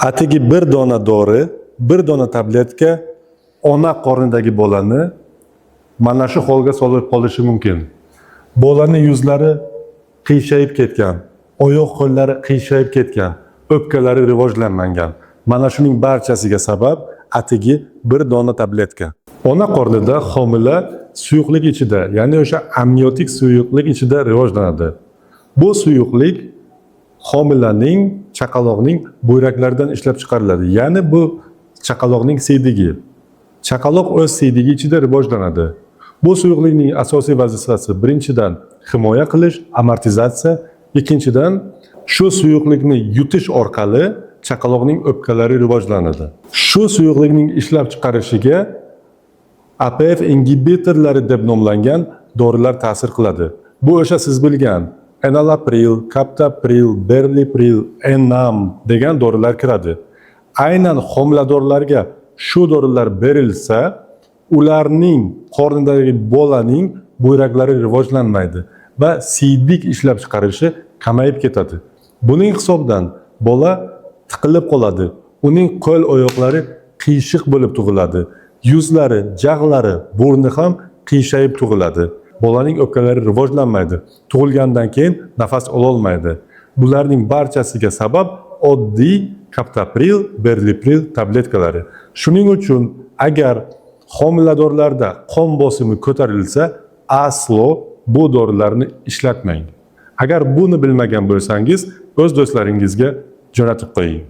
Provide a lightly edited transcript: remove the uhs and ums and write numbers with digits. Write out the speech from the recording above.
atigi bir dona dori, bir dona tabletka ona qornidagi bolani mana shu holga solib qolishi mumkin. Bolani yuzlari qiyshayib ketgan, oyoq qo'llari qiyshayib ketgan, o'pkalari rivojlanmagan. Mana shuning barchasiga sabab atigi bir dona tabletka. Ona qornida homila suyuqlik ichida, ya'ni o'sha amniotik suyuqlik ichida rivojlanadi. Bu suyuqlik homilaning, chaqaloqning buyraklaridan ishlab chiqariladi. Ya'ni bu chaqaloqning siydigi. Chaqaloq o'z siydigi ichida rivojlanadi. Bu suyuqlikning asosiy vazifasi birinchidan himoya qilish, amortizatsiya, ikkinchidan shu suyuqlikni yutish orqali chaqaloqning o'pkalari rivojlanadi. Shu suyuqlikning ishlab chiqarishiga APF ingibitorlari deb nomlangan dorilar ta'sir qiladi. Bu o'sha siz bilgan enalapril, captopril, berlipril, enam degan dorilar kiradi. Aynan homiladorlarga shu dorilar berilsa, ularning qornidagi bolaning buyraklari rivojlanmaydi va siydik ishlab chiqarishi kamayib ketadi. Buning hisobidan bola tiqilib qoladi. Uning qo'l oyoqlari qiyshiq bo'lib tug'iladi. Yuzlari, jag'lari, burni ham qiyshayib tug'iladi. Bolaning o'pkalari rivojlanmaydi. Tug'ilgandan keyin nafas ololmaydi. Bularning barchasiga sabab oddiy captopril, berlipril tabletkalari. Shuning uchun agar homiladorlarda qon bosimi ko'tarilsa, aslo bu dorilarni ishlatmang. Agar buni bilmagan bo'lsangiz, o'z do'stlaringizga jo'natib qo'ying.